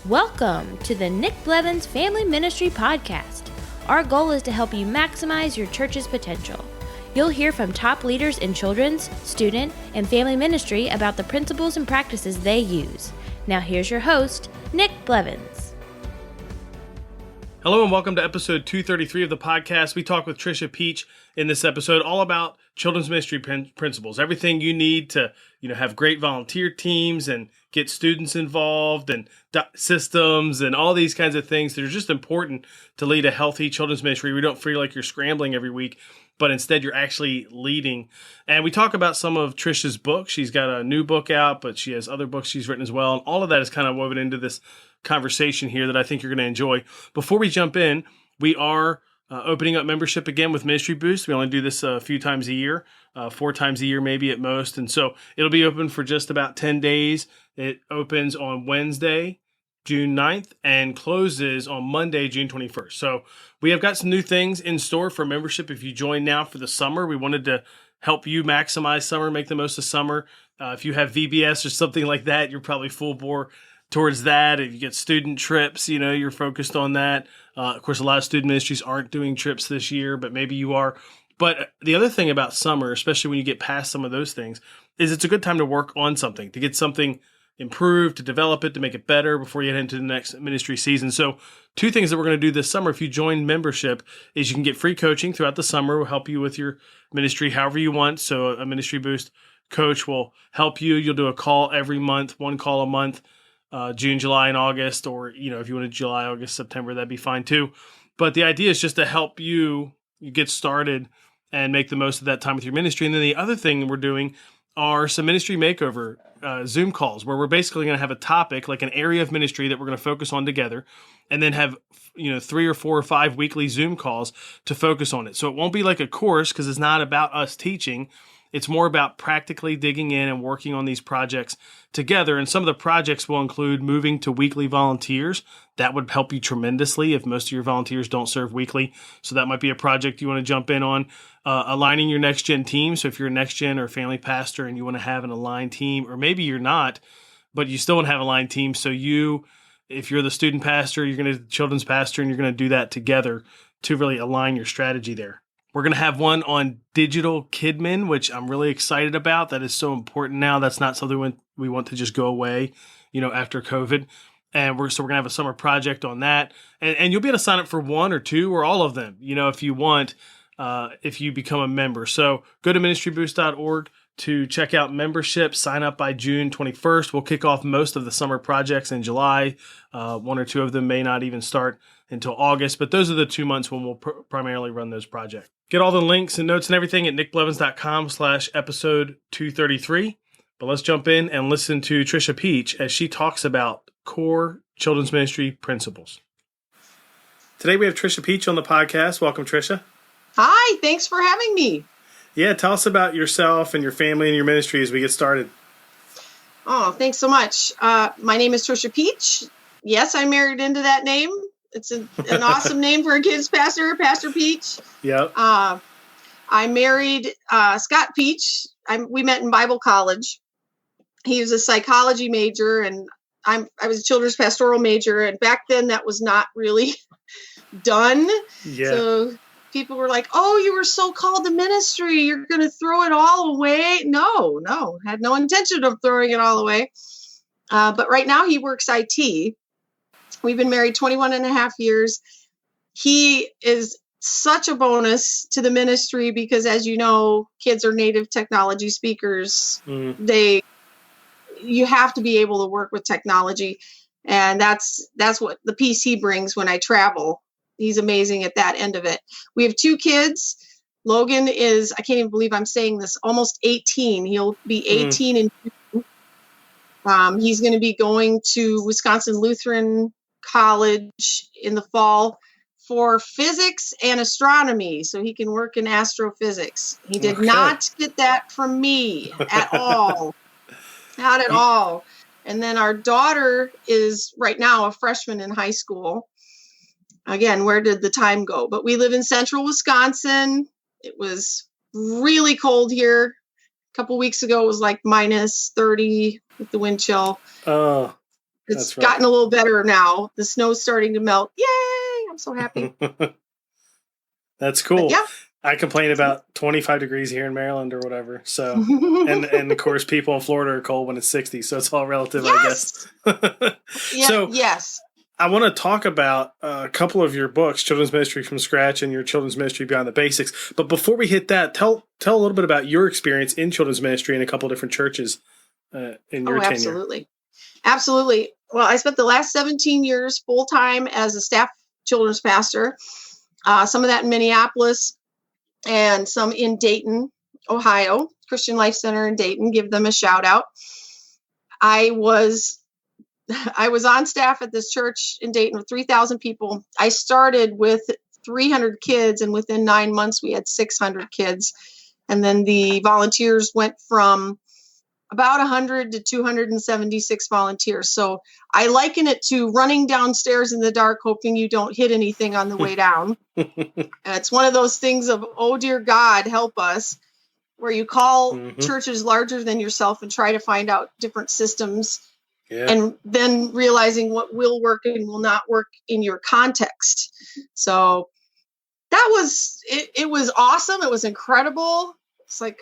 Welcome to the Nick Blevins Family Ministry Podcast. Our goal is to help you maximize your church's potential. You'll hear from top leaders in children's, student, and family ministry about the principles and practices they use. Now here's your host, Nick Blevins. Hello and welcome to episode 233 of the podcast. We talk with Trisha Peach in this episode all about children's ministry principles, everything you need to, have great volunteer teams and get students involved and systems and all these kinds of things that are just important to lead a healthy children's ministry. We don't feel like you're scrambling every week, but instead you're actually leading. And we talk about some of Trisha's books. She's got a new book out, but she has other books she's written as well. And all of that is kind of woven into this conversation here that I think you're going to enjoy. Before we jump in, we are opening up membership again with Ministry Boost. We only do this a few times a year, 4 times a year maybe at most. And so it'll be open for just about 10 days. It opens on Wednesday, June 9th, and closes on Monday, June 21st. So we have got some new things in store for membership. If you join now for the summer, we wanted to help you maximize summer, make the most of summer. If you have VBS or something like that, you're probably full bore towards that. If you get student trips, you're focused on that. Of course, a lot of student ministries aren't doing trips this year, but maybe you are. But the other thing about summer, especially when you get past some of those things, is it's a good time to work on something, to get something improved, to develop it, to make it better before you head into the next ministry season. So 2 things that we're going to do this summer, if you join membership, is you can get free coaching throughout the summer. We'll help you with your ministry however you want. So a Ministry Boost coach will help you. You'll do a call every month, 1 call a month. June, July, and August, or, if you wanted July, August, September, that'd be fine too. But the idea is just to help you get started and make the most of that time with your ministry. And then the other thing we're doing are some ministry makeover Zoom calls, where we're basically going to have a topic, like an area of ministry that we're going to focus on together, and then have 3 or 4 or 5 weekly Zoom calls to focus on it. So it won't be like a course, because it's not about us teaching. It's more about practically digging in and working on these projects together. And some of the projects will include moving to weekly volunteers. That would help you tremendously if most of your volunteers don't serve weekly. So that might be a project you want to jump in on. Aligning your next gen team. So if you're a next gen or family pastor and you want to have an aligned team, or maybe you're not, but you still want to have an aligned team. So if you're the student pastor, you're going to children's pastor, and you're going to do that together to really align your strategy there. We're going to have one on digital kidmin, which I'm really excited about. That is so important now. That's not something we want to just go away, after COVID. And we're going to have a summer project on that. And you'll be able to sign up for 1 or 2 or all of them, if you want, if you become a member. So go to ministryboost.org to check out membership. Sign up by June 21st. We'll kick off most of the summer projects in July. 1 or 2 of them may not even start until August, but those are the 2 months when we'll primarily run those projects. Get all the links and notes and everything at nickblevins.com/episode 233. But let's jump in and listen to Trisha Peach as she talks about core children's ministry principles. Today we have Trisha Peach on the podcast. Welcome, Trisha. Hi, thanks for having me. Yeah, tell us about yourself and your family and your ministry as we get started. Oh, thanks so much. My name is Trisha Peach. Yes, I married into that name. It's an awesome name for a kids pastor, Pastor Peach. Yep. I married Scott Peach. We met in Bible college. He was a psychology major, and I was a children's pastoral major. And back then, that was not really done. Yeah. So people were like, "Oh, you were so called to ministry. You're going to throw it all away." No, had no intention of throwing it all away. But right now, he works IT. We've been married 21 and a half years. He is such a bonus to the ministry because, as you know, kids are native technology speakers. You have to be able to work with technology. And that's what the piece he brings when I travel. He's amazing at that end of it. We have 2 kids. Logan is, I can't even believe I'm saying this, almost 18. He'll be 18 in June. He's going to be going to Wisconsin Lutheran College in the fall for physics and astronomy, so he can work in astrophysics. He did not get that from me at all. Not at all. And then our daughter is right now a freshman in high school. Again, where did the time go? But we live in central Wisconsin. It was really cold here. A couple weeks ago, it was like minus 30 with the wind chill. It's gotten a little better now. The snow's starting to melt. Yay! I'm so happy. That's cool. Yeah. I complain about 25 degrees here in Maryland or whatever. So, and of course, people in Florida are cold when it's 60. So it's all relative, yes! I guess. Yeah, so, yes. I want to talk about a couple of your books, Children's Ministry from Scratch and your Children's Ministry Beyond the Basics. But before we hit that, tell a little bit about your experience in children's ministry in a couple of different churches in your tenure. Absolutely. Absolutely. Well, I spent the last 17 years full-time as a staff children's pastor, some of that in Minneapolis and some in Dayton, Ohio, Christian Life Center in Dayton. Give them a shout out. I was on staff at this church in Dayton with 3,000 people. I started with 300 kids, and within 9 months, we had 600 kids. And then the volunteers went from about 100 to 276 volunteers. So I liken it to running downstairs in the dark, hoping you don't hit anything on the way down. It's one of those things of, oh, dear God, help us, where you call churches larger than yourself and try to find out different systems. Yeah. And then realizing what will work and will not work in your context. So that was, it was awesome. It was incredible. It's like,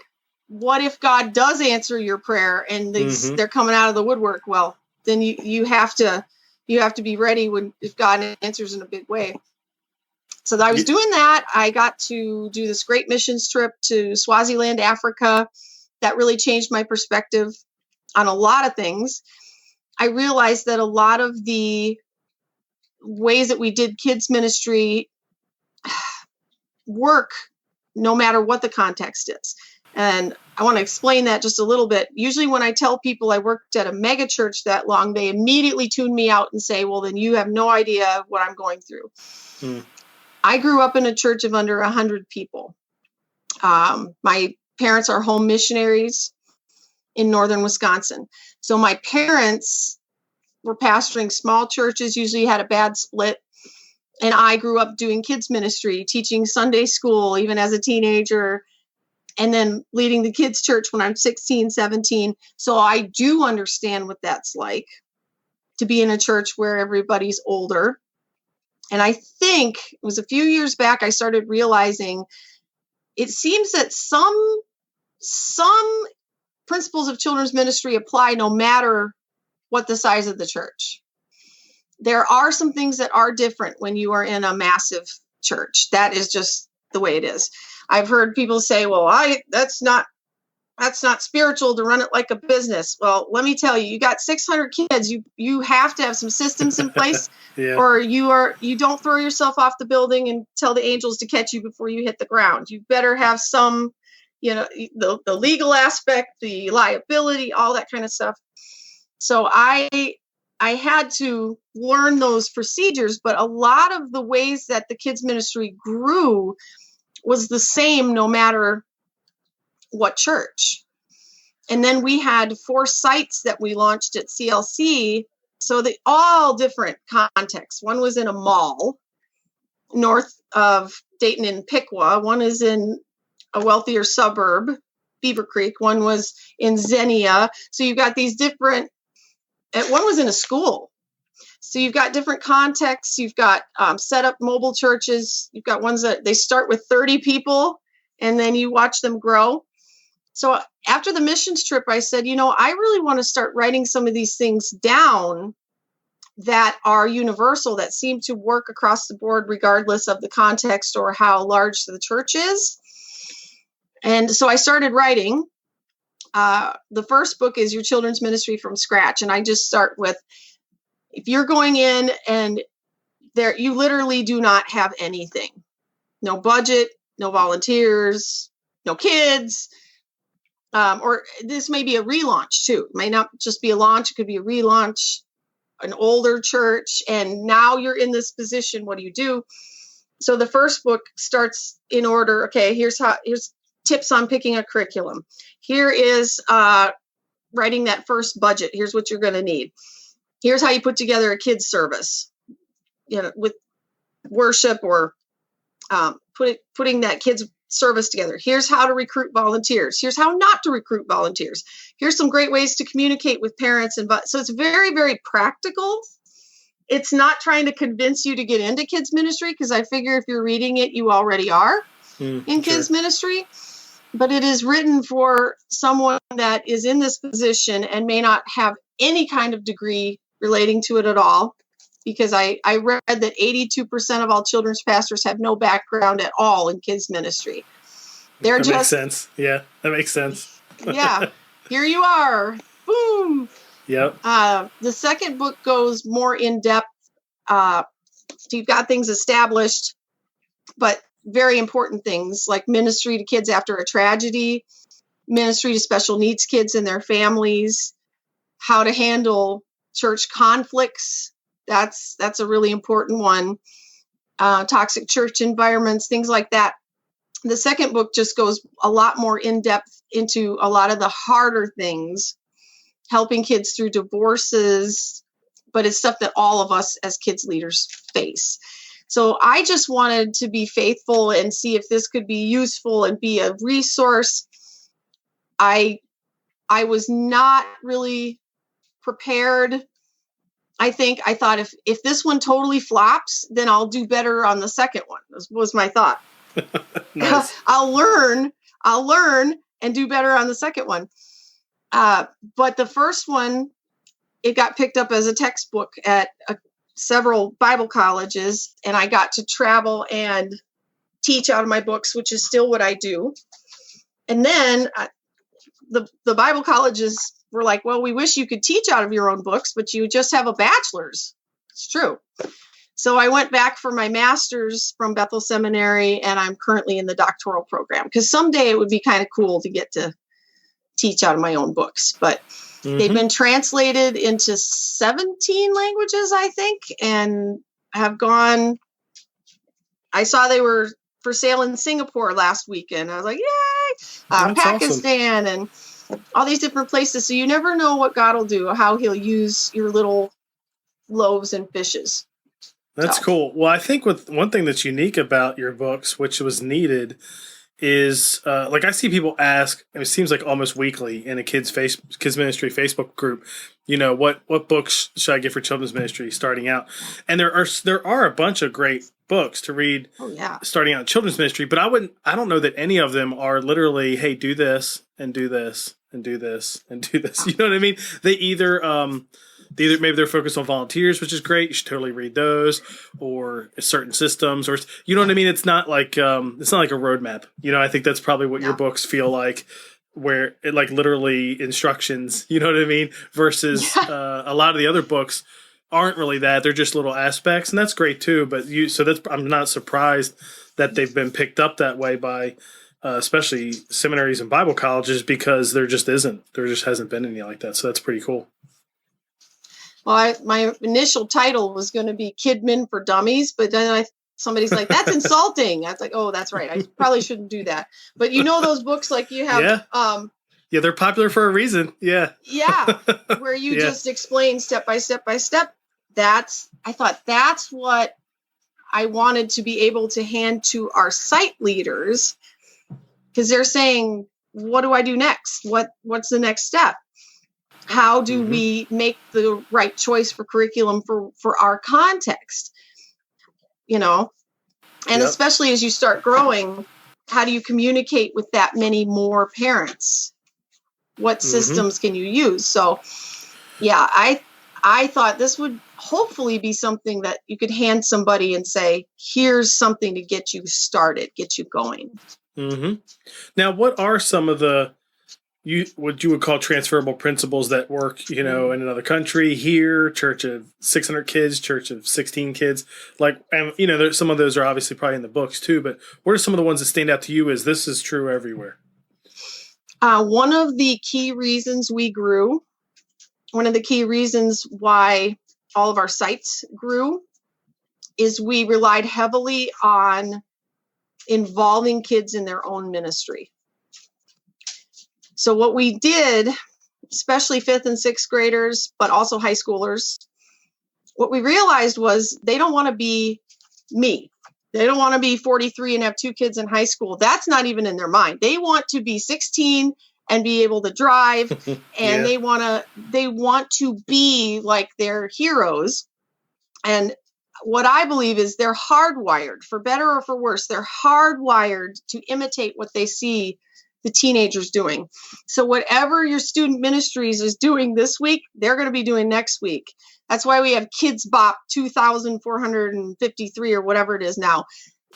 what if God does answer your prayer and they're coming out of the woodwork? Well, then you have to be ready if God answers in a big way. So I was doing that. I got to do this great missions trip to Swaziland, Africa. That really changed my perspective on a lot of things. I realized that a lot of the ways that we did kids ministry work no matter what the context is. And I want to explain that just a little bit. Usually when I tell people I worked at a mega church that long, they immediately tune me out and say, well, then you have no idea what I'm going through. I grew up in a church of under 100 people. My parents are home missionaries in northern Wisconsin. So my parents were pastoring small churches, usually had a bad split. And I grew up doing kids ministry, teaching Sunday school, even as a teenager, and then leading the kids church when I'm 16, 17. So I do understand what that's like to be in a church where everybody's older. And I think it was a few years back, I started realizing it seems that some principles of children's ministry apply no matter what the size of the church. There are some things that are different when you are in a massive church. That is just the way it is. I've heard people say, well, that's not spiritual to run it like a business. Well, let me tell you, you got 600 kids. You have to have some systems in place or you don't throw yourself off the building and tell the angels to catch you before you hit the ground. You better have some, the legal aspect, the liability, all that kind of stuff. So I had to learn those procedures, but a lot of the ways that the kids ministry grew was the same no matter what church. And then we had 4 sites that we launched at CLC. So they all different contexts. One was in a mall north of Dayton and Piqua. One is in a wealthier suburb, Beaver Creek. One was in Xenia. So you've got these different, one was in a school. So you've got different contexts. You've got set up mobile churches. You've got ones that they start with 30 people and then you watch them grow. So after the missions trip, I said, I really want to start writing some of these things down that are universal, that seem to work across the board, regardless of the context or how large the church is. And so I started writing. The first book is Your Children's Ministry from Scratch. And I just start with, if you're going in and you literally do not have anything, no budget, no volunteers, no kids, or this may be a relaunch too. It may not just be a launch. It could be a relaunch, an older church. And now you're in this position. What do you do? So the first book starts in order. Okay, here's tips on picking a curriculum. Here is writing that first budget. Here's what you're going to need. Here's how you put together a kids service, with worship or putting that kids service together. Here's how to recruit volunteers. Here's how not to recruit volunteers. Here's some great ways to communicate with parents. So it's very, very practical. It's not trying to convince you to get into kids ministry, because I figure if you're reading it, you already are in kids ministry. But it is written for someone that is in this position and may not have any kind of degree relating to it at all. Because I read that 82% of all children's pastors have no background at all in kids ministry. That makes sense. Yeah, that makes sense. Yeah, here you are. Boom. Yep. The second book goes more in depth. So you've got things established, but very important things like ministry to kids after a tragedy, ministry to special needs kids and their families, how to handle church conflicts. That's a really important one. Toxic church environments, things like that. The second book just goes a lot more in depth into a lot of the harder things, helping kids through divorces, but it's stuff that all of us as kids leaders face. So I just wanted to be faithful and see if this could be useful and be a resource. I was not really prepared. I thought if this one totally flops, then I'll do better on the second one. This was my thought. Nice. I'll learn and do better on the second one. But the first one, it got picked up as a textbook at several Bible colleges, and I got to travel and teach out of my books, which is still what I do. And then the Bible colleges were like, well, we wish you could teach out of your own books, but you just have a bachelor's. It's true. So I went back for my master's from Bethel Seminary, and I'm currently in the doctoral program, because someday it would be kind of cool to get to teach out of my own books. But they've been translated into 17 languages, I think, and have gone. I saw they were for sale in Singapore last weekend. I was like, yay! Pakistan, awesome. And all these different places. So you never know what God will do, how he'll use your little loaves and fishes. That's cool. Well, I think with one thing that's unique about your books, which was needed, is like I see people ask, and it seems like almost weekly in a kids ministry Facebook group, what books should I get for children's ministry starting out? And there are a bunch of great books to read starting out in children's ministry, but I don't know that any of them are literally, hey, do this and do this and do this and do this. You know what I mean? They either maybe they're focused on volunteers, which is great. You should totally read those, or certain systems, or you know what I mean. It's not like a roadmap. I think that's probably what your books feel like, where it like literally instructions. You know what I mean? Versus a lot of the other books aren't really that. They're just little aspects, and that's great too. But I'm not surprised that they've been picked up that way by especially seminaries and Bible colleges, because there just hasn't been any like that. So that's pretty cool. Well, my initial title was going to be Kidmin for Dummies, but then somebody's like, that's insulting. I was like, oh, that's right. I probably shouldn't do that. But those books like you have. Yeah, they're popular for a reason. Yeah. Yeah, where you just explain step by step by step. I thought that's what I wanted to be able to hand to our site leaders, because they're saying, what do I do next? What's the next step? How do we make the right choice for curriculum for our context? And especially as you start growing, how do you communicate with that many more parents? What systems can you use? So, I thought this would hopefully be something that you could hand somebody and say, here's something to get you started, get you going. Now, what are some of the what you would call transferable principles that work, in another country, here, church of 600 kids, church of 16 kids, and some of those are obviously probably in the books too, but what are some of the ones that stand out to you as this is true everywhere? One of the key reasons we grew, one of the key reasons why all of our sites grew, is we relied heavily on involving kids in their own ministry. So what we did, especially 5th and 6th graders, but also high schoolers, what we realized was they don't want to be me. They don't want to be 43 and have 2 kids in high school. That's not even in their mind. They want to be 16 and be able to drive, and they want to be like their heroes. And what I believe is they're hardwired, for better or for worse, they're hardwired to imitate what they see the teenagers doing. So whatever your student ministries is doing this week, they're going to be doing next week. That's why we have Kids Bop 2,453 or whatever it is now.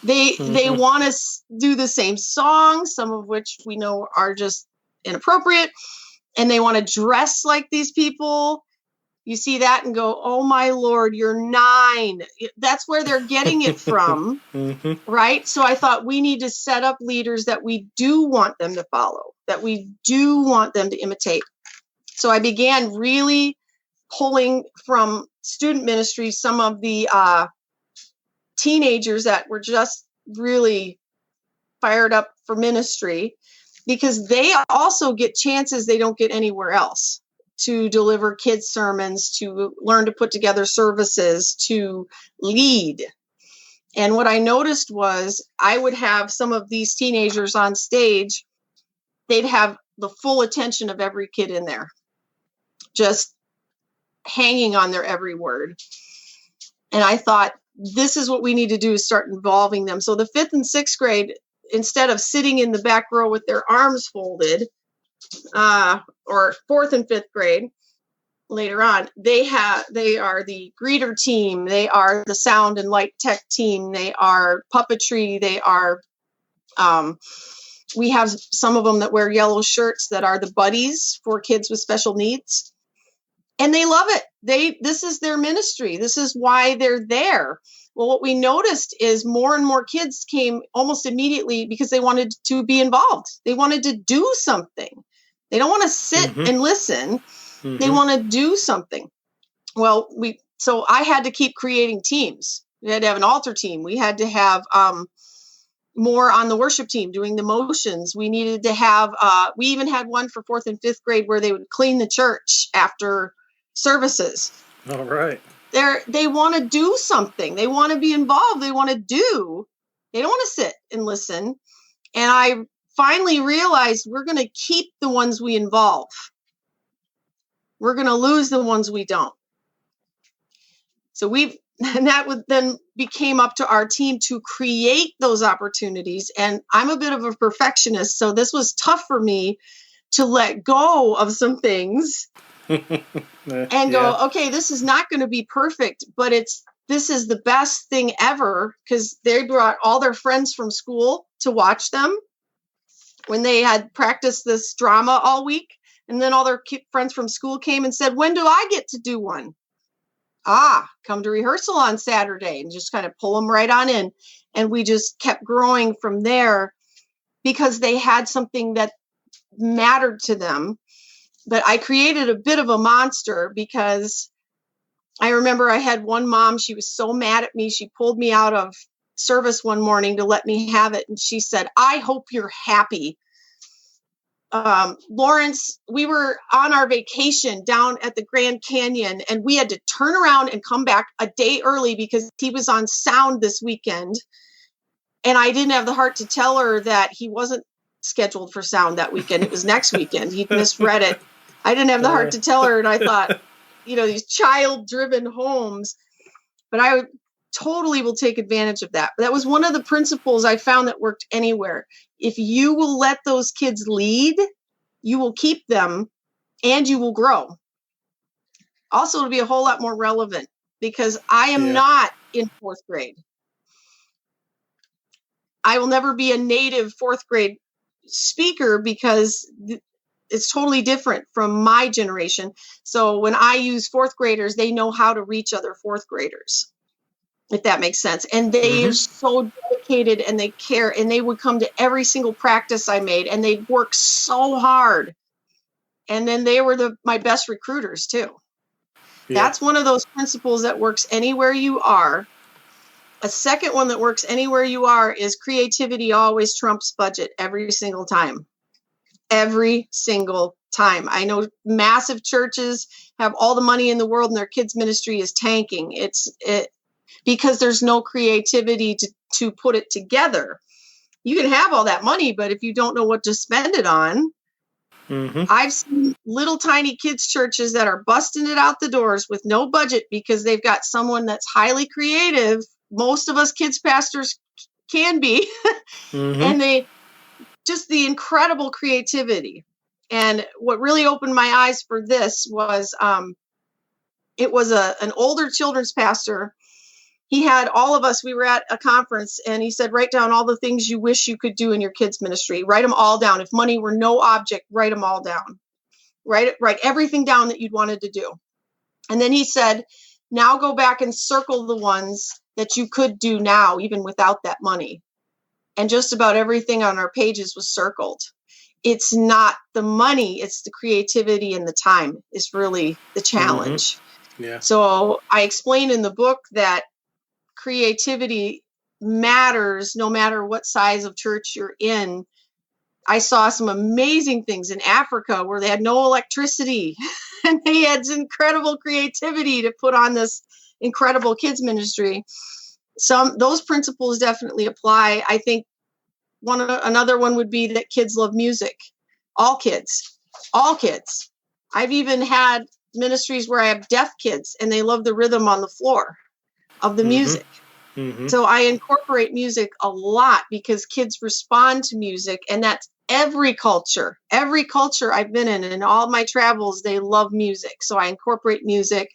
They want to do the same songs, some of which we know are just inappropriate, and they want to dress like these people. You see that and go, oh my Lord, you're 9. That's where they're getting it from, right? So I thought we need to set up leaders that we do want them to follow, that we do want them to imitate. So I began really pulling from student ministry some of the teenagers that were just really fired up for ministry, because they also get chances they don't get anywhere else to deliver kids' sermons, to learn to put together services, to lead. And what I noticed was I would have some of these teenagers on stage, they'd have the full attention of every kid in there, just hanging on their every word. And I thought, this is what we need to do, is start involving them. So the 5th and 6th grade, instead of sitting in the back row with their arms folded, or 4th and 5th grade later on, they are the greeter team, they are the sound and light tech team, they are puppetry, they are we have some of them that wear yellow shirts that are the buddies for kids with special needs, and they love it. This is their ministry, this is why they're there. Well, what we noticed is more and more kids came almost immediately because they wanted to be involved. They wanted to do something. They don't want to sit and listen. They want to do something. Well, so I had to keep creating teams. We had to have an altar team. We had to have more on the worship team doing the motions. We needed to have, we even had one for 4th and 5th grade where they would clean the church after services. All right. They want to do something. They want to be involved. They want to do. They don't want to sit and listen. And I finally realized we're going to keep the ones we involve. We're going to lose the ones we don't. So that then became up to our team to create those opportunities. And I'm a bit of a perfectionist, so this was tough for me to let go of some things and go, okay, this is not going to be perfect, but this is the best thing ever, because they brought all their friends from school to watch them when they had practiced this drama all week. And then all their friends from school came and said, when do I get to do one? Come to rehearsal on Saturday, and just kind of pull them right on in. And we just kept growing from there because they had something that mattered to them. But I created a bit of a monster, because I remember I had one mom, she was so mad at me. She pulled me out of service one morning to let me have it. And she said, I hope you're happy. Lawrence, we were on our vacation down at the Grand Canyon, and we had to turn around and come back a day early because he was on sound this weekend. And I didn't have the heart to tell her that he wasn't scheduled for sound that weekend. It was next weekend. He'd misread it. I didn't have the heart to tell her. And I thought, these child-driven homes, but I totally will take advantage of that. But that was one of the principles I found that worked anywhere. If you will let those kids lead, you will keep them and you will grow. Also, it'll be a whole lot more relevant, because I am not in 4th grade. I will never be a native 4th grade speaker, because it's totally different from my generation. So when I use 4th graders, they know how to reach other 4th graders, if that makes sense. And they are so dedicated, and they care, and they would come to every single practice I made, and they'd work so hard. And then they were my best recruiters too. Yeah. That's one of those principles that works anywhere you are. A second one that works anywhere you are is creativity always trumps budget every single time. Every single time. I know massive churches have all the money in the world and their kids' ministry is tanking. because there's no creativity to put it together. You can have all that money, but if you don't know what to spend it on, I've seen little tiny kids churches that are busting it out the doors with no budget because they've got someone that's highly creative. Most of us kids pastors can be. And they just the incredible creativity. And what really opened my eyes for this was it was an older children's pastor. He had all of us, we were at a conference, and he said, write down all the things you wish you could do in your kids' ministry. Write them all down. If money were no object, write them all down. Write everything down that you'd wanted to do. And then he said, now go back and circle the ones that you could do now, even without that money. And just about everything on our pages was circled. It's not the money, it's the creativity and the time is really the challenge. Yeah. So I explain in the book that creativity matters no matter what size of church you're in. I saw some amazing things in Africa where they had no electricity and they had incredible creativity to put on this incredible kids ministry. Those principles definitely apply. I think another one would be that kids love music. All kids. I've even had ministries where I have deaf kids and they love the rhythm on the floor of the music. So I incorporate music a lot because kids respond to music, and that's every culture I've been in all my travels, they love music. So I incorporate music.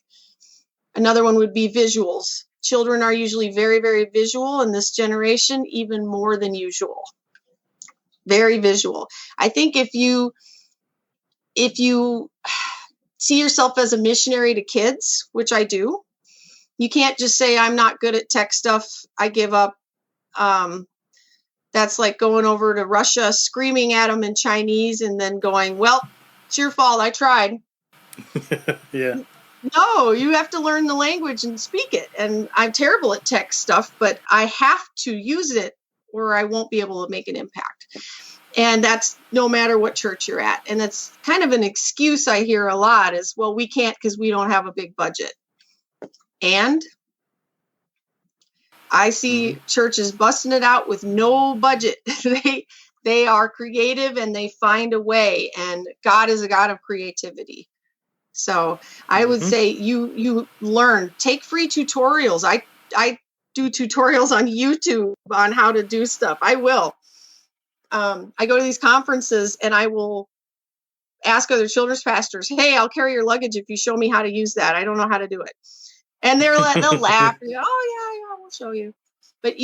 Another one would be visuals. Children are usually very, very visual in this generation, even more than usual. Very visual. I think if you see yourself as a missionary to kids, which I do, you can't just say, I'm not good at tech stuff, I give up. That's like going over to Russia, screaming at them in Chinese and then going, well, it's your fault, I tried. Yeah. No, you have to learn the language and speak it. And I'm terrible at tech stuff, but I have to use it or I won't be able to make an impact. And that's no matter what church you're at. And that's kind of an excuse I hear a lot is, well, we can't because we don't have a big budget. And I see churches busting it out with no budget. They are creative and they find a way. And God is a God of creativity. So I would say you learn, take free tutorials. I do tutorials on YouTube on how to do stuff. I will. I go to these conferences and I will ask other children's pastors, hey, I'll carry your luggage if you show me how to use that. I don't know how to do it. And they'll laugh. And go, oh, yeah, we'll show you. But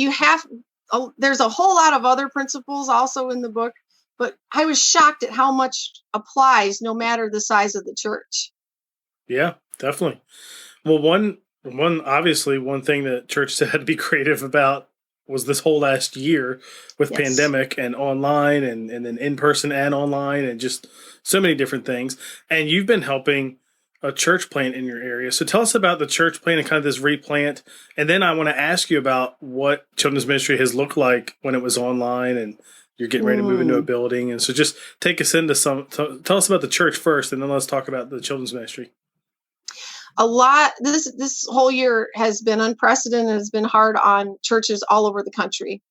there's a whole lot of other principles also in the book. But I was shocked at how much applies no matter the size of the church. Yeah, definitely. Well, one thing that churches had to be creative about was this whole last year with pandemic and online and then in person and online and just so many different things. And you've been helping a church plant in your area. So tell us about the church plant and kind of this replant. And then I want to ask you about what children's ministry has looked like when it was online and you're getting ready to move into a building. And so just take us into tell us about the church first, and then let's talk about the children's ministry. A lot, this whole year has been unprecedented, has been hard on churches all over the country.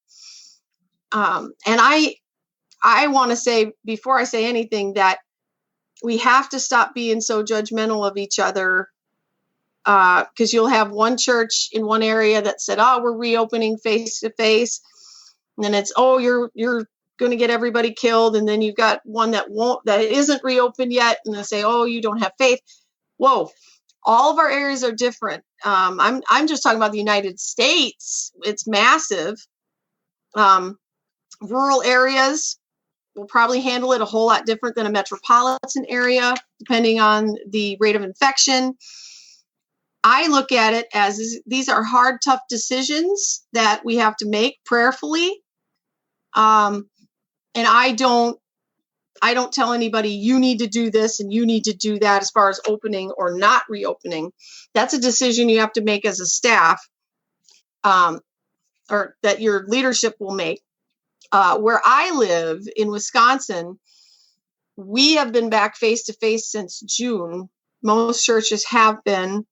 And I want to say, before I say anything, that we have to stop being so judgmental of each other, because you'll have one church in one area that said, oh, we're reopening face to face. And then it's, oh, you're going to get everybody killed. And then you've got one that isn't reopened yet. And they say, oh, you don't have faith. Whoa. All of our areas are different. I'm just talking about the United States. It's massive. Rural areas will probably handle it a whole lot different than a metropolitan area, depending on the rate of infection. I look at it as these are hard, tough decisions that we have to make prayerfully. And I don't tell anybody you need to do this and you need to do that as far as opening or not reopening. That's a decision you have to make as a staff, or that your leadership will make. Where I live in Wisconsin, we have been back face to face since June. Most churches have been.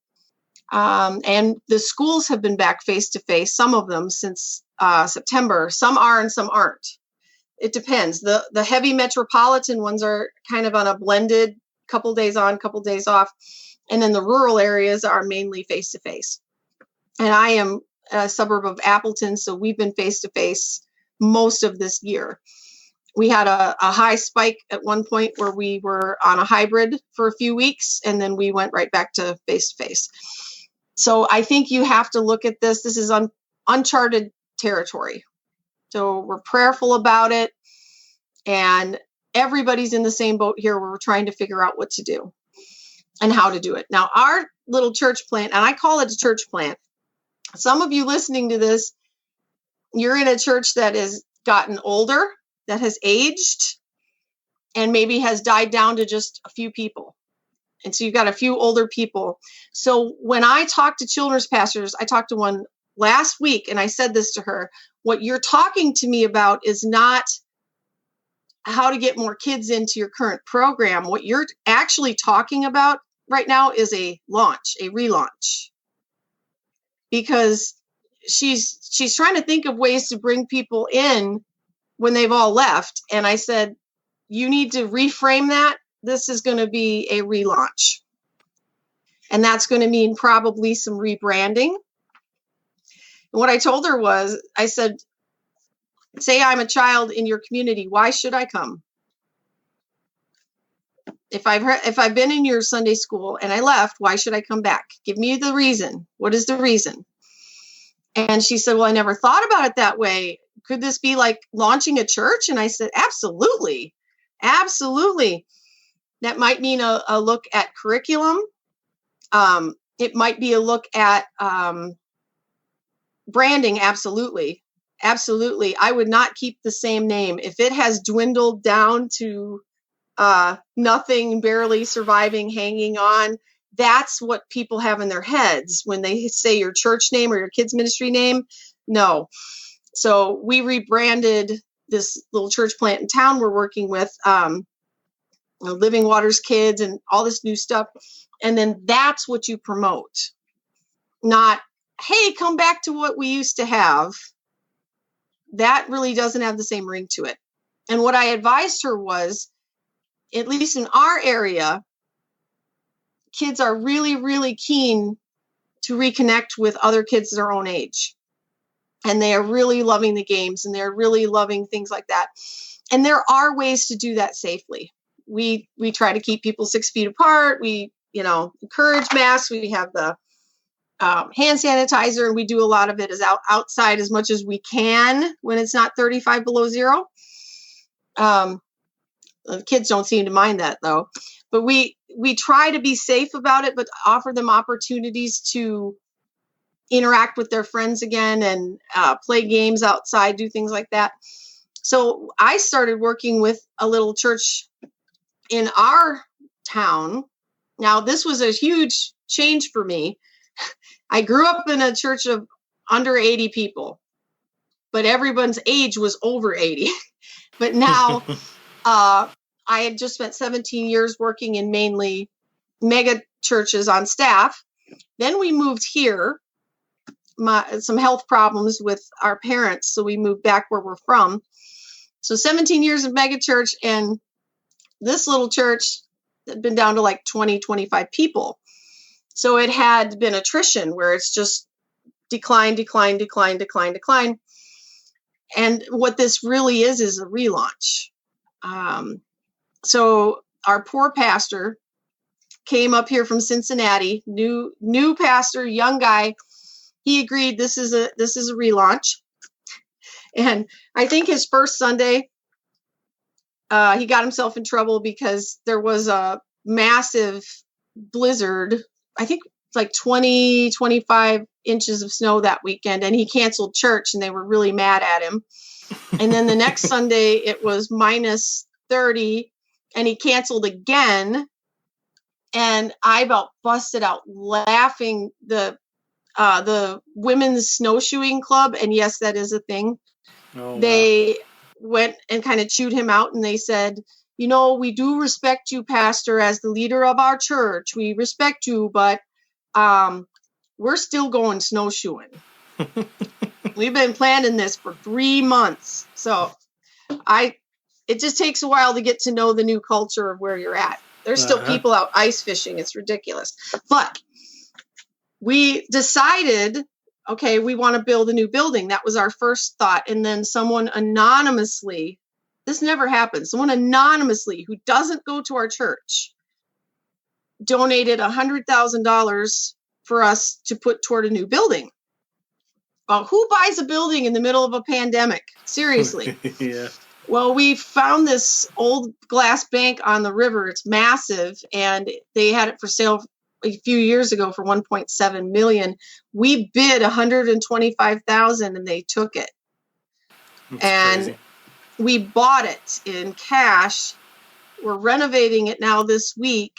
And the schools have been back face-to-face, some of them since September. Some are and some aren't. It depends. The heavy metropolitan ones are kind of on a blended couple days on, couple days off. And then the rural areas are mainly face-to-face. And I am a suburb of Appleton, so we've been face-to-face most of this year. We had a high spike at one point where we were on a hybrid for a few weeks, and then we went right back to face-to-face. So I think you have to look at this. This is uncharted territory. So we're prayerful about it, and everybody's in the same boat here where we're trying to figure out what to do and how to do it. Now, our little church plant, and I call it a church plant. Some of you listening to this, you're in a church that has gotten older, that has aged, and maybe has died down to just a few people. And so you've got a few older people. So when I talk to children's pastors, I talked to one last week, and I said this to her: what you're talking to me about is not how to get more kids into your current program. What you're actually talking about right now is a relaunch. Because she's trying to think of ways to bring people in when they've all left. And I said, you need to reframe that. This is going to be a relaunch. And that's going to mean probably some rebranding. And what I told her was, I said, say I'm a child in your community. Why should I come? If I've been in your Sunday school and I left, why should I come back? Give me the reason. What is the reason? And she said, well, I never thought about it that way. Could this be like launching a church? And I said, absolutely. Absolutely. That might mean a look at curriculum. It might be a look at branding. Absolutely. Absolutely. I would not keep the same name. If it has dwindled down to nothing, barely surviving, hanging on, that's what people have in their heads when they say your church name or your kids ministry name. No. So we rebranded this little church plant in town we're working with, Living Waters Kids and all this new stuff. And then that's what you promote. Not, hey, come back to what we used to have. That really doesn't have the same ring to it. And what I advised her was, at least in our area, kids are really, really keen to reconnect with other kids their own age. And they are really loving the games, and they're really loving things like that. And there are ways to do that safely. We try to keep people 6 feet apart. We, encourage masks. We have the hand sanitizer, and we do a lot of it is outside as much as we can when it's not 35 below zero. The kids don't seem to mind that, though. But we try to be safe about it, but offer them opportunities to interact with their friends again and play games outside, do things like that. So I started working with a little church in our town. Now, this was a huge change for me. I grew up in a church of under 80 people, but everyone's age was over 80. But now I had just spent 17 years working in mainly mega churches on staff. Then we moved here, some health problems with our parents. So we moved back where we're from. So 17 years of mega church, and this little church had been down to like 20, 25 people. So it had been attrition where it's just decline. And what this really is a relaunch. So our poor pastor came up here from Cincinnati, new pastor, young guy. He agreed this is a relaunch. And I think his first Sunday, he got himself in trouble because there was a massive blizzard. I think like 20, 25 inches of snow that weekend, and he canceled church, and they were really mad at him. And then the next Sunday it was minus 30, and he canceled again. And I about busted out laughing. The women's snowshoeing club, and yes, that is a thing. Oh, they went and kind of chewed him out, and they said, we do respect you, Pastor, as the leader of our church. We respect you, but we're still going snowshoeing. We've been planning this for 3 months. So it just takes a while to get to know the new culture of where you're at. There's still people out ice fishing. It's ridiculous. But we decided, okay, we want to build a new building. That was our first thought. And then someone anonymously, this never happens, someone anonymously who doesn't go to our church donated $100,000 for us to put toward a new building. Well, who buys a building in the middle of a pandemic? Seriously. Yeah. Well, we found this old glass bank on the river. It's massive, and they had it for sale a few years ago for $1.7 million. We bid $125,000, and they took it. That's and crazy. We bought it in cash. We're renovating it now this week,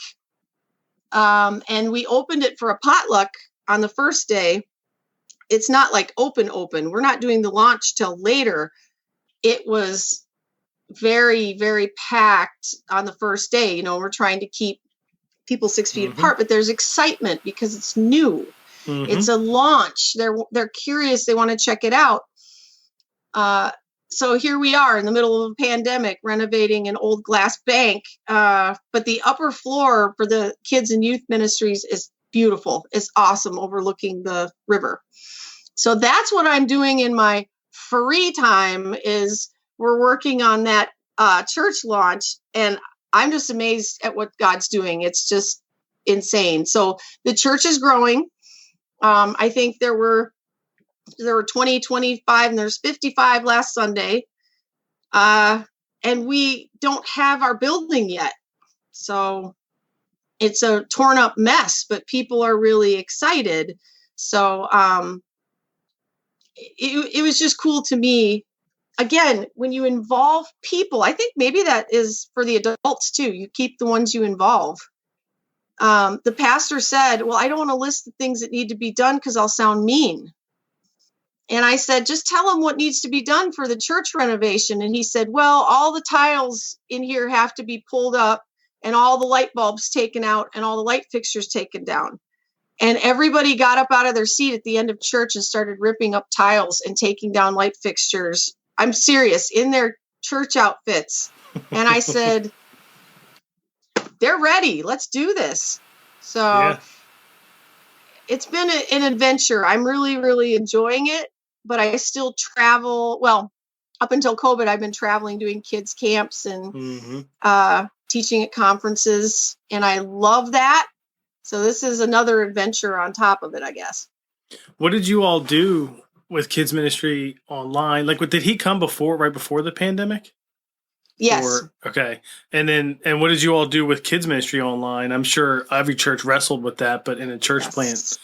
and we opened it for a potluck on the first day. It's not like open. We're not doing the launch till later. It was very, very packed on the first day. You know, we're trying to keep people 6 feet apart, but there's excitement because it's new. It's a launch. They're curious. They want to check it out. So here we are in the middle of a pandemic, renovating an old glass bank. But the upper floor for the kids and youth ministries is beautiful. It's awesome, overlooking the river. So that's what I'm doing in my free time, is we're working on that church launch, and I'm just amazed at what God's doing. It's just insane. So the church is growing. I think there were 20, 25, and there's 55 last Sunday. And we don't have our building yet. So it's a torn up mess, but people are really excited. So it was just cool to me. Again, when you involve people, I think maybe that is for the adults too. You keep the ones you involve. The pastor said, well, I don't want to list the things that need to be done because I'll sound mean. And I said, just tell them what needs to be done for the church renovation. And he said, well, all the tiles in here have to be pulled up, and all the light bulbs taken out, and all the light fixtures taken down. And everybody got up out of their seat at the end of church and started ripping up tiles and taking down light fixtures. I'm serious, in their church outfits. And I said, they're ready. Let's do this. So It's been an adventure. I'm really, really enjoying it, but I still travel. Well, up until COVID, I've been traveling, doing kids camps and teaching at conferences. And I love that. So this is another adventure on top of it, I guess. What did you all do with kids ministry online? Like, did he come right before the pandemic? Yes. Okay. And what did you all do with kids ministry online? I'm sure every church wrestled with that, but in a church plant,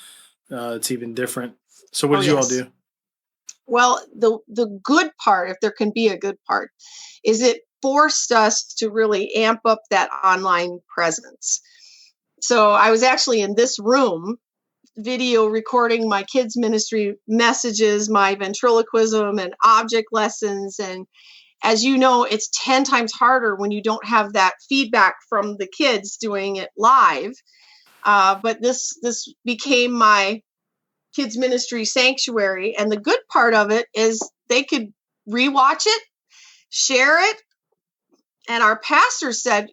it's even different. So what did you all do? Well, the good part, if there can be a good part, is it forced us to really amp up that online presence. So I was actually in this room, video recording my kids ministry messages, my ventriloquism and object lessons. And as you know, it's 10 times harder when you don't have that feedback from the kids doing it live. But this became my kids ministry sanctuary. And the good part of it is they could rewatch it, share it. And our pastor said,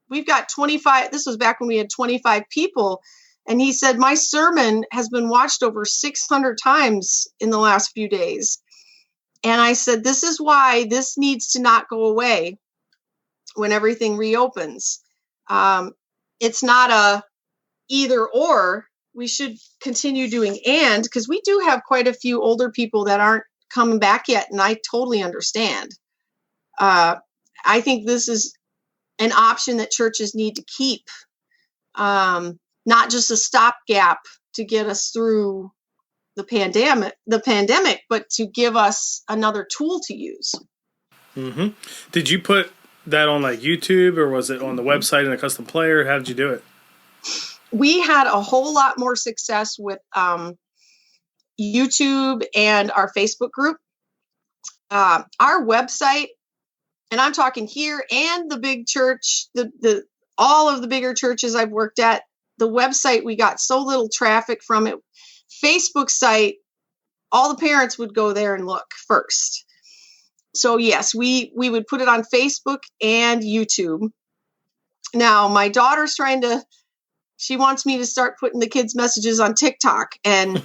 we've got 25. This was back when we had 25 people. And he said, my sermon has been watched over 600 times in the last few days. And I said, this is why this needs to not go away when everything reopens. It's not a either or. We should continue doing because we do have quite a few older people that aren't coming back yet. And I totally understand. I think this is an option that churches need to keep, not just a stopgap to get us through the pandemic, but to give us another tool to use. Mm-hmm. Did you put that on like YouTube, or was it on the website in a custom player? How did you do it? We had a whole lot more success with YouTube and our Facebook group. Our website, and I'm talking here and the big church, all of the bigger churches I've worked at, the website, we got so little traffic from it. Facebook site, all the parents would go there and look first. So yes, we would put it on Facebook and YouTube. Now my daughter's she wants me to start putting the kids' messages on TikTok, and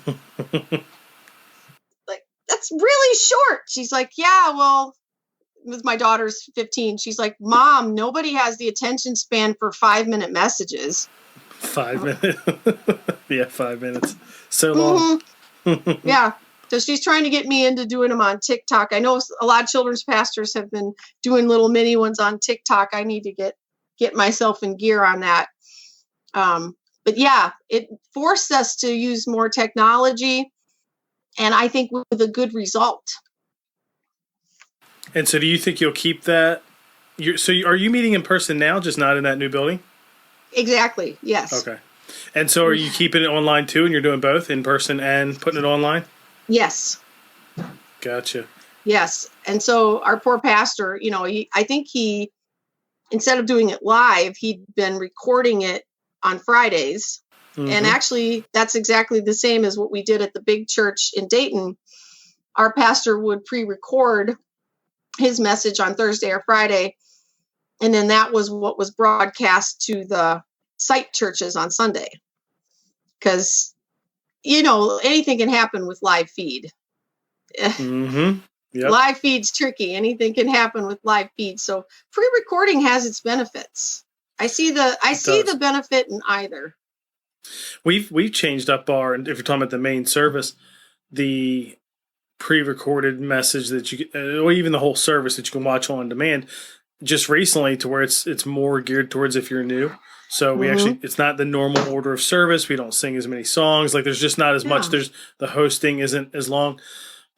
like, that's really short. She's like, yeah, well, with my daughter's 15, she's like, Mom, nobody has the attention span for 5-minute messages. 5 minutes. Yeah, 5 minutes. So long. Mm-hmm. Yeah. So she's trying to get me into doing them on TikTok. I know a lot of children's pastors have been doing little mini ones on TikTok. I need to get myself in gear on that. But yeah, it forced us to use more technology, and I think with a good result. And so do you think you'll keep that? Are you meeting in person now, just not in that new building? Exactly. Yes. Okay. And so are you keeping it online too, and you're doing both in person and putting it online? Yes. Gotcha. Yes. And so our poor pastor, I think instead of doing it live, he'd been recording it on Fridays. Mm-hmm. And actually, that's exactly the same as what we did at the big church in Dayton. Our pastor would pre-record his message on Thursday or Friday, and then that was what was broadcast to the site churches on Sunday. Because, anything can happen with live feed. Mm-hmm. Yep. Live feed's tricky. Anything can happen with live feed. So pre-recording has its benefits. I see the benefit in either. We've changed up if you're talking about the main service, the pre-recorded message that you or even the whole service that you can watch on demand just recently to where it's more geared towards if you're new. So we actually, it's not the normal order of service. We don't sing as many songs. Like there's just not as much. The hosting isn't as long.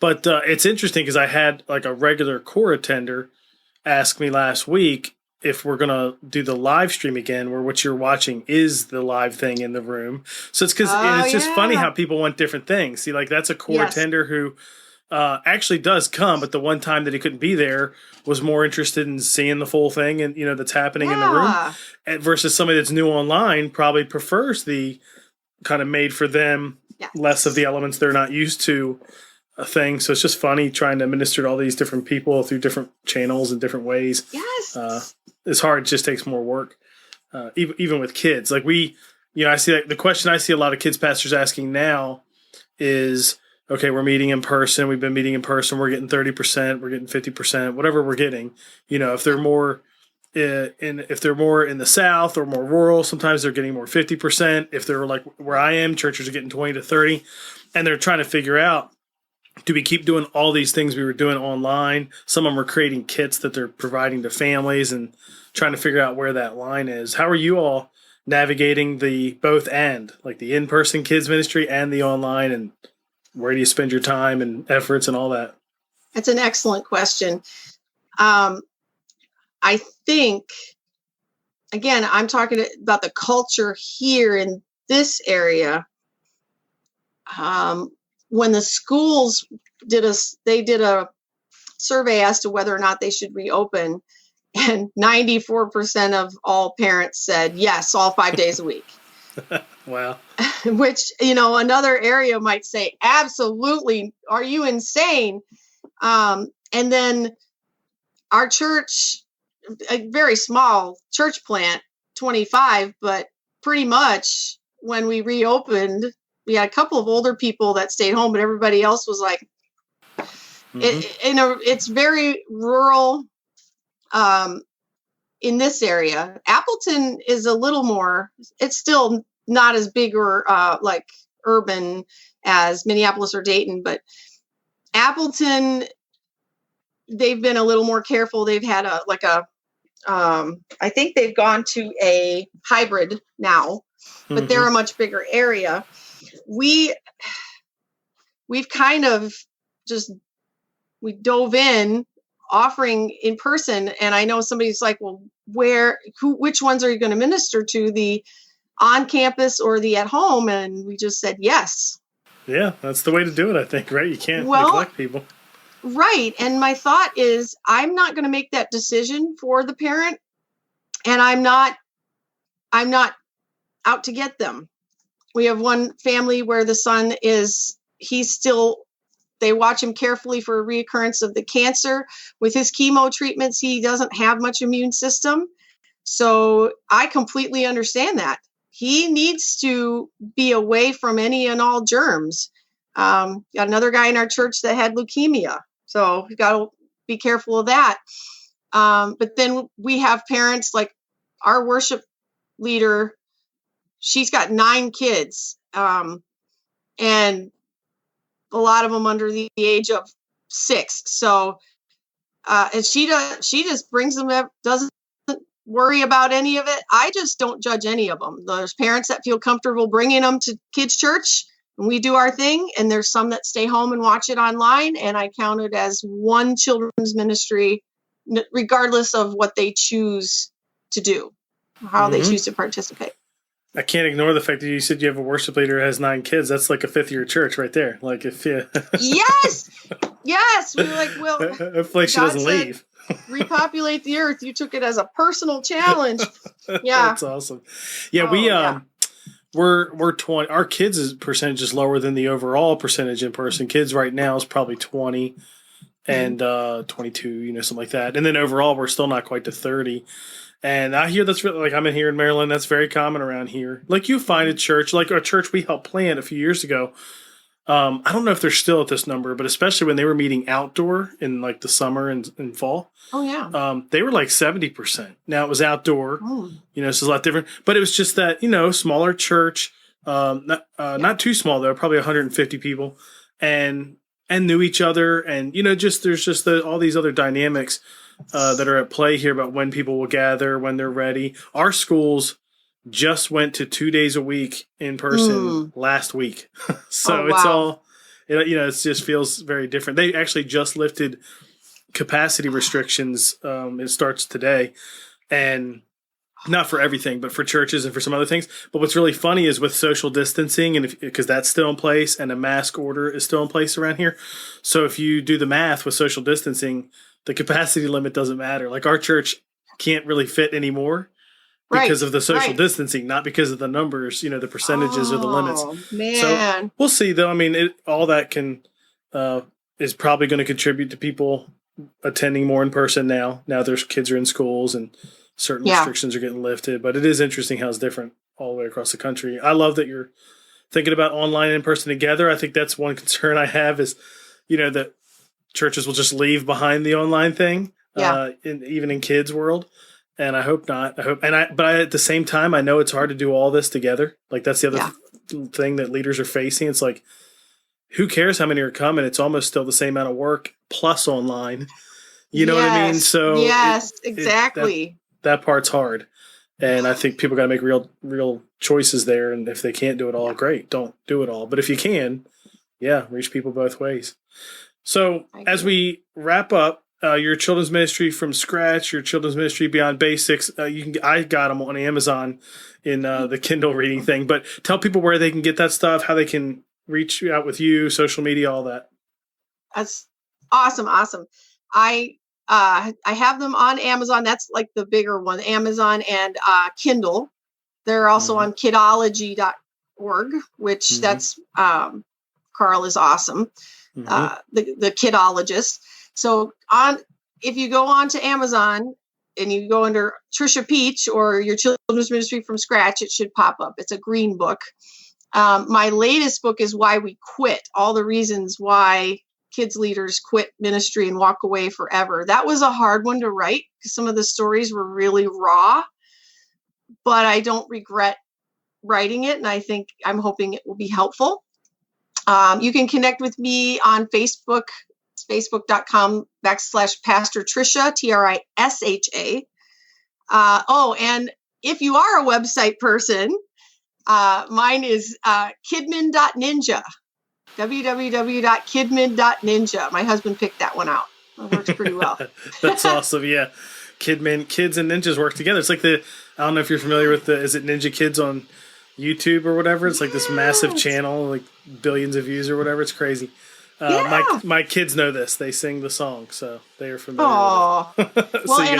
But it's interesting because I had like a regular core attender ask me last week if we're going to do the live stream again, where what you're watching is the live thing in the room. So it's because it's just funny how people want different things. See, like that's a core attender who actually does come, but the one time that he couldn't be there was more interested in seeing the full thing and, that's happening in the room versus somebody that's new online probably prefers the kind of made for them, less of the elements they're not used to a thing. So it's just funny trying to minister to all these different people through different channels and different ways. Yes. It's hard. It just takes more work. Even with kids, like I see like the question I see a lot of kids pastors asking now is, okay, we're meeting in person. We've been meeting in person. We're getting 30%. We're getting 50%, whatever we're getting. If they're more if they're more in the South or more rural, sometimes they're getting more 50%. If they're like where I am, churches are getting 20 to 30, and they're trying to figure out, do we keep doing all these things we were doing online? Some of them are creating kits that they're providing to families and trying to figure out where that line is. How are you all navigating the both end, like the in-person kids ministry and the online, and where do you spend your time and efforts and all that? That's an excellent question. I think, again, I'm talking about the culture here in this area. When the schools did a survey as to whether or not they should reopen, and 94% of all parents said yes, all 5 days a week. Wow. Which, another area might say, absolutely, are you insane? And then our church, a very small church plant, 25, but pretty much when we reopened, we had a couple of older people that stayed home, but everybody else was like, it's very rural in this area. Appleton is a little more, it's still not as big or like urban as Minneapolis or Dayton, but Appleton, they've been a little more careful. They've had I think they've gone to a hybrid now, but they're a much bigger area. We've kind of we dove in offering in person. And I know somebody's like, well, which ones are you going to minister to, the on campus or the at home? And we just said, yes. Yeah, that's the way to do it, I think, right? You can't neglect people. Right. And my thought is, I'm not going to make that decision for the parent. And I'm not out to get them. We have one family where the son they watch him carefully for a reoccurrence of the cancer. With his chemo treatments, he doesn't have much immune system. So I completely understand that. He needs to be away from any and all germs. Got another guy in our church that had leukemia. So we've got to be careful of that. But then we have parents like our worship leader. She's got 9 kids. And a lot of them under the age of 6. So, and she just brings them up, doesn't worry about any of it. I just don't judge any of them. There's parents that feel comfortable bringing them to kids' church, and we do our thing. And there's some that stay home and watch it online. And I count it as one children's ministry, regardless of what they choose to do, how they choose to participate. I can't ignore the fact that you said you have a worship leader who has 9 kids. That's like a 5th-year church right there. Like if Yes. We're like, well, hopefully she doesn't leave. Repopulate the earth. You took it as a personal challenge. Yeah, that's awesome. Yeah, we're 20. Our kids' percentage is lower than the overall percentage in person. Kids right now is probably 20 and 22, something like that. And then overall, we're still not quite to 30. And I hear that's really, like, I'm in here in Maryland. That's very common around here. Like you find a church, like a church we helped plant a few years ago. I don't know if they're still at this number, but especially when they were meeting outdoor in like the summer and fall. Oh yeah. They were like 70%. Now it was outdoor, so it's a lot different, but it was just that, smaller church, not too small though, probably 150 people and knew each other. And, there's just all these other dynamics that are at play here about when people will gather, when they're ready. Our schools just went to 2 days a week in person last week. So it's all, it just feels very different. They actually just lifted capacity restrictions. It starts today, and not for everything, but for churches and for some other things. But what's really funny is with social distancing, and because that's still in place and a mask order is still in place around here. So if you do the math with social distancing, the capacity limit doesn't matter. Like our church can't really fit anymore because of the social distancing, not because of the numbers, the percentages or the limits. Man. So we'll see though. I mean, all that can, is probably going to contribute to people attending more in person now. Now there's kids are in schools and certain restrictions are getting lifted, but it is interesting how it's different all the way across the country. I love that you're thinking about online and in person together. I think that's one concern I have is, that churches will just leave behind the online thing, even in kids' world. And I hope not. But at the same time, I know it's hard to do all this together. Like that's the other thing that leaders are facing. It's like, who cares how many are coming? It's almost still the same amount of work plus online. You know what I mean? So yes, exactly. That part's hard. And I think people got to make real choices there. And if they can't do it all, great. Don't do it all. But if you can, reach people both ways. So as we wrap up, your children's ministry from scratch, your children's ministry beyond basics, I got them on Amazon in the Kindle reading thing. But tell people where they can get that stuff, how they can reach out with you, social media, all that. That's awesome. I have them on Amazon. That's like the bigger one, Amazon and Kindle. They're also on kidology.org, which that's Carl is awesome. The kidologist. So if you go on to Amazon and you go under Trisha Peach or your children's ministry from scratch, it should pop up. It's a green book. My latest book is Why We Quit, all the reasons why kids leaders quit ministry and walk away forever. That was a hard one to write because some of the stories were really raw, but I don't regret writing it. And I'm hoping it will be helpful. You can connect with me on Facebook. It's facebook.com/Pastor Trisha, Trisha. And if you are a website person, mine is kidmin.ninja, www.kidmin.ninja. My husband picked that one out. It works pretty well. That's awesome. Yeah. Kidmin, kids and ninjas work together. It's like I don't know if you're familiar with is it Ninja Kids on YouTube or whatever? It's like this massive channel, like billions of views or whatever. It's crazy. My kids know this. They sing the song, so they are familiar with it. Well, and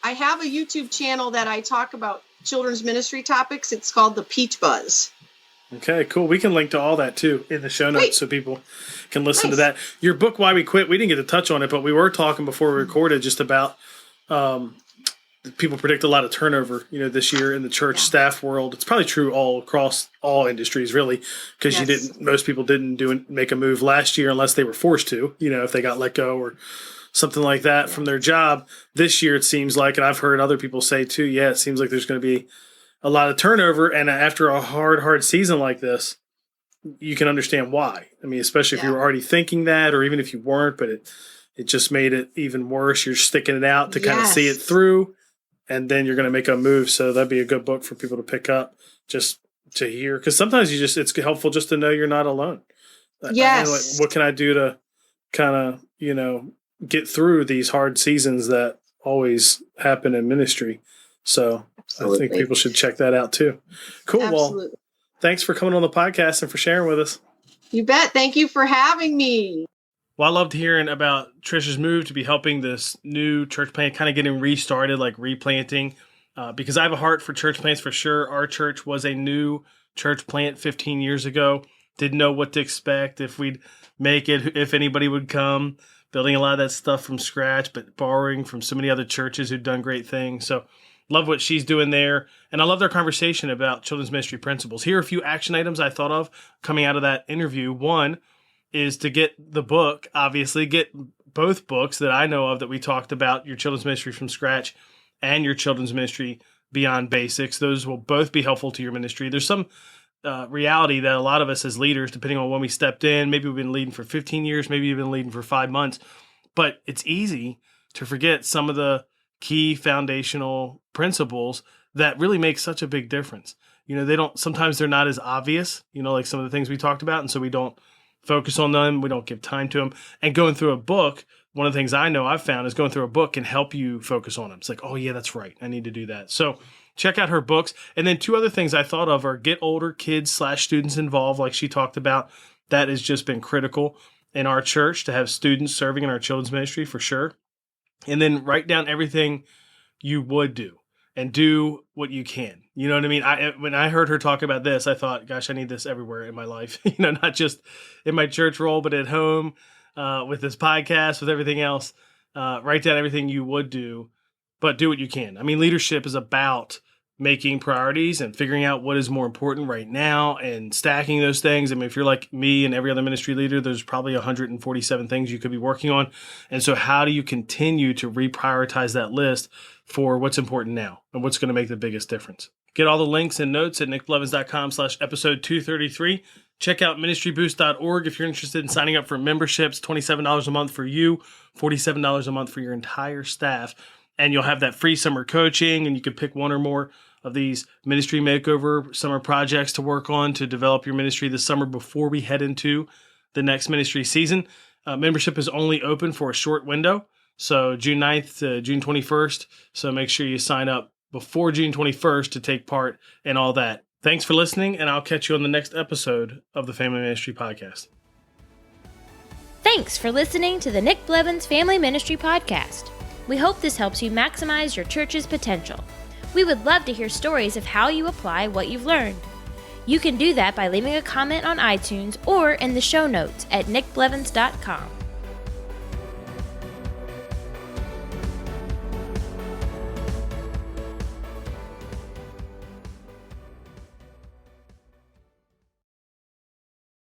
I have a YouTube channel that I talk about children's ministry topics. It's called the Peach Buzz. Okay, cool. We can link to all that too in the show notes so people can listen to that. Your book, Why We Quit, we didn't get to touch on it, but we were talking before we recorded just about people predict a lot of turnover, this year in the church staff world. It's probably true all across all industries, really, because most people didn't make a move last year unless they were forced to, if they got let go or something like that from their job. This year, it seems like, and I've heard other people say too, it seems like there's going to be a lot of turnover. And after a hard season like this, you can understand why. I mean, especially if you were already thinking that, or even if you weren't, but it just made it even worse. You're sticking it out to kind of see it through, and then you're going to make a move. So that'd be a good book for people to pick up just to hear. Because sometimes it's helpful just to know you're not alone. Yes. What can I do to kind of, get through these hard seasons that always happen in ministry? So absolutely. I think people should check that out too. Cool. Absolutely. Well, thanks for coming on the podcast and for sharing with us. You bet. Thank you for having me. Well, I loved hearing about Trisha's move to be helping this new church plant kind of getting restarted, like replanting, because I have a heart for church plants for sure. Our church was a new church plant 15 years ago. Didn't know what to expect, if we'd make it, if anybody would come, building a lot of that stuff from scratch, but borrowing from so many other churches who've done great things. So love what she's doing there. And I love their conversation about children's ministry principles. Here are a few action items I thought of coming out of that interview. One is to get the book, obviously, get both books that I know of that we talked about, your children's ministry from scratch and your children's ministry beyond basics. Those will both be helpful to your ministry. There's some reality that a lot of us as leaders, depending on when we stepped in, maybe we've been leading for 15 years, maybe you've been leading for 5 months, but it's easy to forget some of the key foundational principles that really make such a big difference. Sometimes they're not as obvious, like some of the things we talked about. And so we don't focus on them. We don't give time to them. And going through a book, one of the things I know I've found is going through a book can help you focus on them. It's like, oh yeah, that's right. I need to do that. So check out her books. And then two other things I thought of are get older kids / students involved, like she talked about. That has just been critical in our church to have students serving in our children's ministry for sure. And then write down everything you would do and do what you can. You know what I mean? When I heard her talk about this, I thought, gosh, I need this everywhere in my life. Not just in my church role, but at home, with this podcast, with everything else. Write down everything you would do, but do what you can. I mean, leadership is about making priorities and figuring out what is more important right now and stacking those things. I mean, if you're like me and every other ministry leader, there's probably 147 things you could be working on. And so how do you continue to reprioritize that list for what's important now and what's going to make the biggest difference? Get all the links and notes at nickblevins.com/episode 233. Check out ministryboost.org if you're interested in signing up for memberships, $27 a month for you, $47 a month for your entire staff. And you'll have that free summer coaching, and you can pick one or more of these ministry makeover summer projects to work on to develop your ministry this summer before we head into the next ministry season. Membership is only open for a short window, so June 9th to June 21st. So make sure you sign up before June 21st to take part in all that. Thanks for listening, and I'll catch you on the next episode of the Family Ministry Podcast. Thanks for listening to the Nick Blevins Family Ministry Podcast. We hope this helps you maximize your church's potential. We would love to hear stories of how you apply what you've learned. You can do that by leaving a comment on iTunes or in the show notes at nickblevins.com.